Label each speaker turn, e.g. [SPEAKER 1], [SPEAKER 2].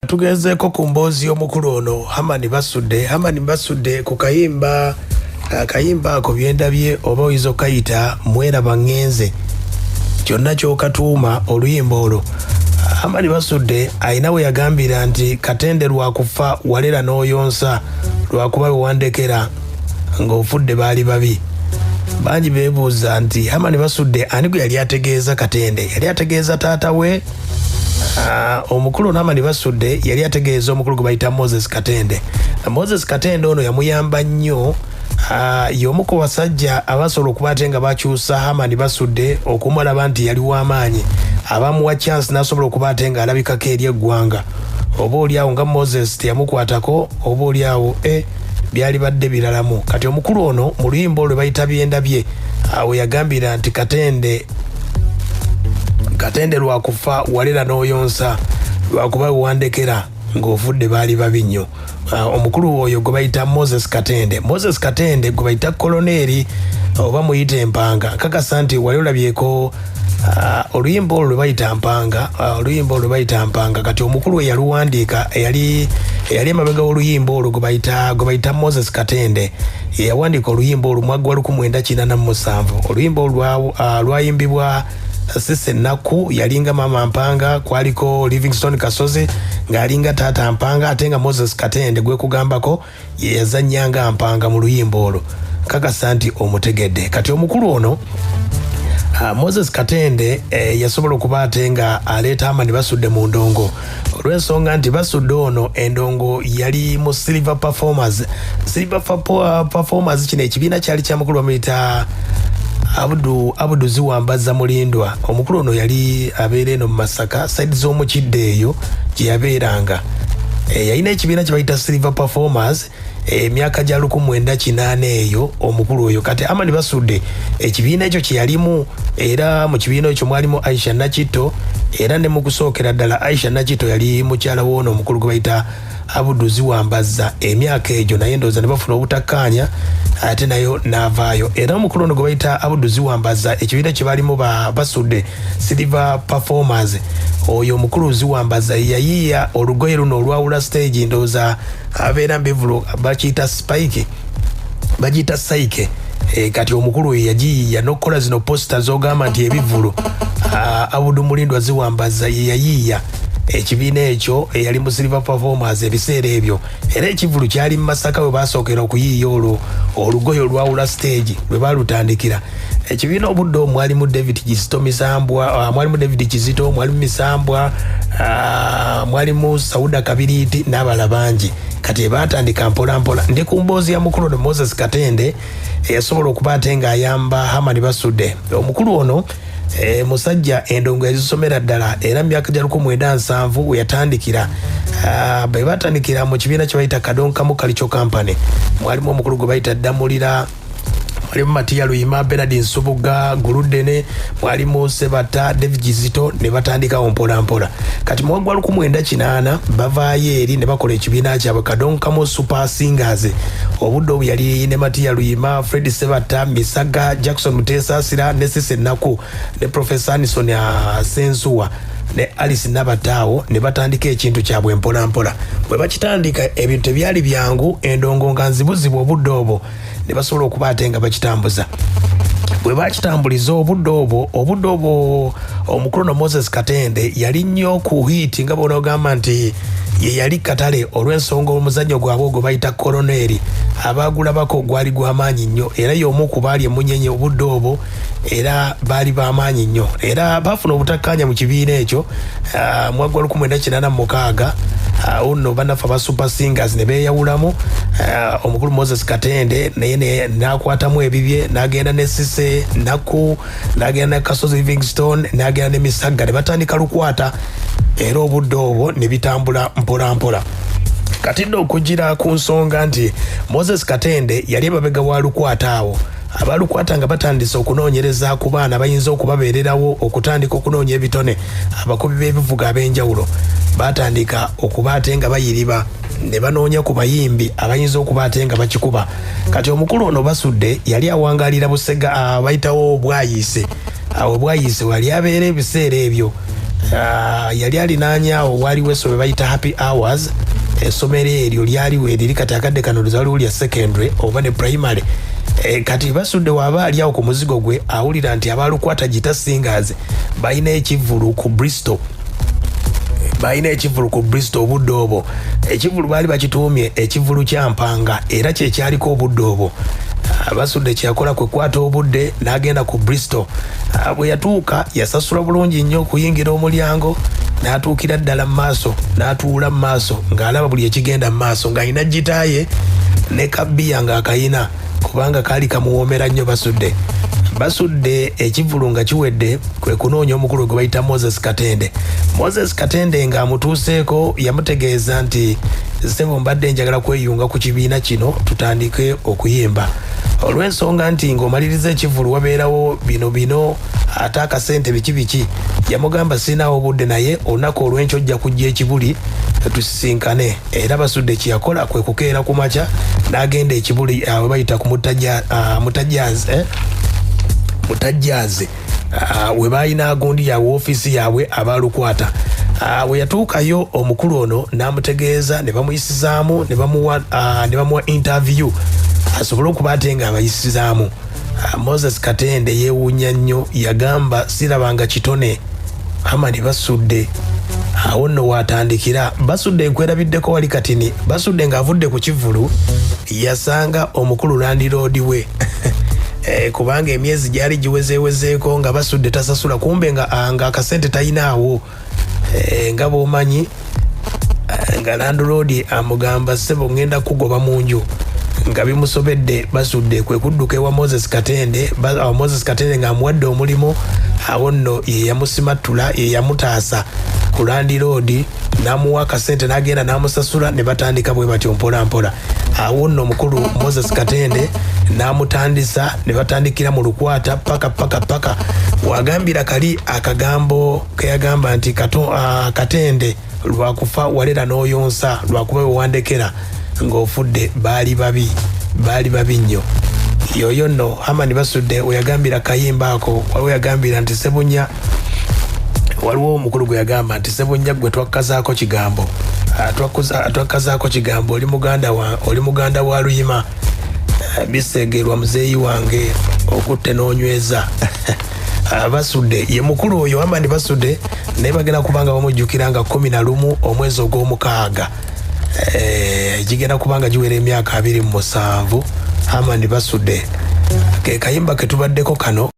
[SPEAKER 1] Tugezeeko ku mboozi omukulu ono Hamani Basudde ku kayimba ako byendabye oba oyinza okayita mweraba ngenze kyonna kyokatuuma oluyimba olwo. Hamani Basudde ayina we yagambira nti Katende lwakufa walera n'oyonsa lwakuba wewandekera ng'ofudde baali babi. Bangi beebuuza nti Hamani Basudde ani gwe yali ategeeza Katende? Yali ategeeza taata we? Omukulu Hamani Basudde yali ategeeza omukulu gwe bayita Moses Katende. Moses Katende ono yamuyamba nnyo, y'omu ku basajja abasobola okuba ate nga bakyusa Hamani Basudde okumulaba nti yali w'amaanyi, abamuwa chance n'asobola okuba ate nga alabikako eri eggwanga. Oba oliawo nga Moses teyamukwatako, oba oliawo byali badde biralamu. Kati omukulu ono mu luyimba olwo bayita byendabye awo yagambira nti Katende lwakufa walera n'oyonsa lwakuba wewandekera ng'ofudde baali babi nnyo. Omukulu oyo gwe bayita Moses Katende gwe bayita koloneri oba muyite empanga. Kakasa nti wali olabyeko oluyimba olwo lwe bayita mpanga. Kati omukulu we yaluwandiika eyali emabega w'oluyimba olwo gwe bayita Moses Katende yawandiika oluyimba olwo mwaka gwa 1987. Oluyimba olwo lwayimbibwa Sise Naku, yalinga mama Mpanga, kwaliko Livingstone Kasozi ng'alinga taata Mpanga, ate nga Moses Katende gwe kugambako ye yazannyanga Mpanga mu luyimba olwo. Kakasa nti omutegedde. Kati omukulu ono Moses Katende yasobola okuba ate nga aleeta Hamani Basudde mu ndongo olw'ensonga nti Basudde ono endongo yali mu Silver Performers. Kino ekibiina kyali kya mukulu bamuyita Abudu Ziwambaza Mulindwa. Omukulu ono yali abeera eno mu Masaka side z'omukidde eyo gye yabeeranga. Yalina ekibiina kye bayita Silver Performers emyaka gya 1980 eyo omukulu oyo. Kati Hamani Basudde ekibiina ekyo kye yalimu, era mu kibiina ekyo mwalimu Aisha Nakitto, era ne mu kusookera ddala Aisha Nakitto yali mukyala w'ono omukulu gwe bayita Abudu Ziwambaza emyaka egyo, naye ndowooza ne bafuna obutakkaanya ate nayo n'avaayo. Era omukulu ono gwe bayita Abudu Ziwambaza ekibiina kye balimu Basudde Silver Performers, oyo omukulu Ziwambaza yayiiya olugoye luno olwawula stage, ndowooza abeera mbivulo bakiyita spike, bagiyita saike. Kati omukulu oyo yagiyiiya n'okukola zino posta z'ogamba nti ebivulo. Abudu Mulindwa Ziwambaza yayiiya ekibiina ekyo eyali mu Silver Performers ebiseera ebyo, era ekivulu kyali mu Masaka we basookera okuyiiya olwo olugoye olwawula stage lwe balutandikira. Ekibiina obudde mwalimu David Kizito Misambwa, mwalimu David Kizito, mwalimu Misambwa, mwalimu Sauda Kabiriti n'abala bangi. Kati batandika mpola mpola. Ndi ku mboozi ya mukulu ne Moses Katende yasobola okuba ate ng'ayamba Hamani Basudde. Omukulu ono musajja endongo yazisomera ddala, era mu myaka gya 1970 we yatandikira. Be batandikira mu kibiina kye bayita Kadonkamu Cultural Company. Mwalimu omukulu gwe bayita Damulira, mwalimu Matiya Luyima, Bernard Nsubuga, Guludene, mwalimu Sebata, David Kizito, ne batandikawo mpola mpola. Kati mu mwaka gwa 1980 bavaayo eri ne bakola ekibiina kyabwe Kadonkamu Super Singers. Obudde obwo yali ne Matiya Luyima, Fred Sebata, Misaga, Jackson Mutesasira, ne Sise Naku, ne Professor Anison Sensuwa, ne Alice Nabataawo, ne batandika ekintu kyabwe mpola mpola. Bwe bakitandika ebintu tebyali byangu, endongo nga nzibuzibu obudde obwo ne basobola okuba ate nga bakitambuza. Bwe bakitambuliza obudde obwo omukulu no Moses Katende yali nnyo ku hit nga bw'onogamba nti ye yali katale olw'ensonga omuzannyo gwabwe ogwo bayita koloneri abaagulabako gwali gw'amaanyi nnyo, era y'omu ku baali emunyenye obudde obwo, era baali b'amaanyi nnyo, era baafuna obutakkaanya mu kibiina ekyo. Mwaka gwa 1986 uno banafa ba Super Singers ne beeyawulamu. Omukulu Moses Katende naye n'akwatamu ebibye, n'agenda ne Sise Naku, n'agenda ne Kasozi Livingstone, n'agenda ne Misaga, ne batandika lukwata, era obudde obwo ne bitambula mpola mpola. Kati nno okugira ku nsonga nti Moses Katende yali emabega wa lukwata awo, abalukwata nga batandise okunoonyereza ku baana bayinza okubabeererawo, okutandika okunoonya ebitone. Abakubi b'ebivuga ab'enjawulo batandika okuba ate nga bayiriba ne banoonya ku bayimbi abayinza okuba ate nga bakikuba. Kati omukulu ono Basudde yali awangaalira Busega bayitawo Bwayiise. Awo Bwayiise wali abeera ebiseera ebyo yali alinanyawo waliwo essomero bayita Happy Hours. Essomero eryo lyaliwo eriri kati akadde kano luzaliwo lya secondary oba ne primary. Kati Basudde waba ali awo ku muzigo gwe awulira nti abalukwata Gita Singers balina ekivvulu ku Bristol. Balina ekivvulu ku Bristol obudde obwo. Ekivvulu baali bakituumye ekivvulu kya Mpanga era kye kyaliko obudde obwo. Basudde kyakola kwe kwata obudde n'agenda ku Bristol. Bwe yatuuka yasasula bulungi nnyo okuyingira omulyango n'atuukira ddala mu maaso n'atuula mu maaso ng'alaba buli ekigenda mu maaso ng'alina gitaaye ne kabbiya ng'akayina kubanga kaali kamuwoomera nnyo Basudde ekivvulu nga kiwedde kwe kunoonya omukulu gwe bayita Moses Katende. Moses Katende ng'amutuuseeko yamutegeeza nti ssebo mbadde njagala kweyunga ku kibiina kino tutandike okuyimba. Olw'ensonga nti ng'omaliriza ekivvulu wabeerawo bino ate akasente biki yamugamba sinaawo obudde naye olunaku olw'enkya ojja kujja ekibuli tusisinkane. Era Basudde kyeyakola kwe kukeera ku makya n'agenda ekibuli we bayita ku Mutajjaaze we balina agundi yawe ofiisi yaabwe abalukwata. We yatuukayo omukulu ono n'amutegeeza ne bamuyisizaamu ne bamuwa interview asobole okuba ate nga abayisizaamu. Moses Katende yeewuunya nnyo yagamba sirabanga kitone Hamani Basudde. Awo nno waatandikira Basudde enkwerabiddeko wali katini. Basudde ng'avudde ku kivvulu yasanga omukulu landiroodi we kubanga emyezi gyali giwezeewezeeko nga Basudde tasasula kumbe nga akasente talinaawo. Nga bw'omanyi nga landlord amugamba ssebo ngenda kugoba mu nju nga bimusobedde. Basudde kwe kudduka ewa Moses Katende. Moses Katende ng'amuwadde omulimu. Awo nno ye yamusimattula ye yamutaasa ku landlord n'amuwa akasente n'agenda n'amusasula ne batandika bwe batyo mpola mpola. Awo nno omukulu Moses Katende n'amutandisa ne batandikira mu lukwata paka wagambira kali akagambo keyagamba nti Katende lwakufa walera n'oyonsa lwakuba wewandekera ng'ofudde baali babi nnyo. Yoyo nno Hamani Basudde weyagambira kayimba ako waliwo yagambira nti Sebunya waliwo omukulu gwe yagamba nti Sebunya gwe twakkazaako kigambo oli muganda wa Luyima bisegerwa muzeeyi wange okutte n'onyweza. Basudde ye mukulu oyo Hamani Basudde naye bagenda kubanga bamujjukiranga 11 omwezi ogw'omukaaga gigenda kubanga giwera emyaka 27. Hamani Basudde ke kayimba ke tubaddeko kano.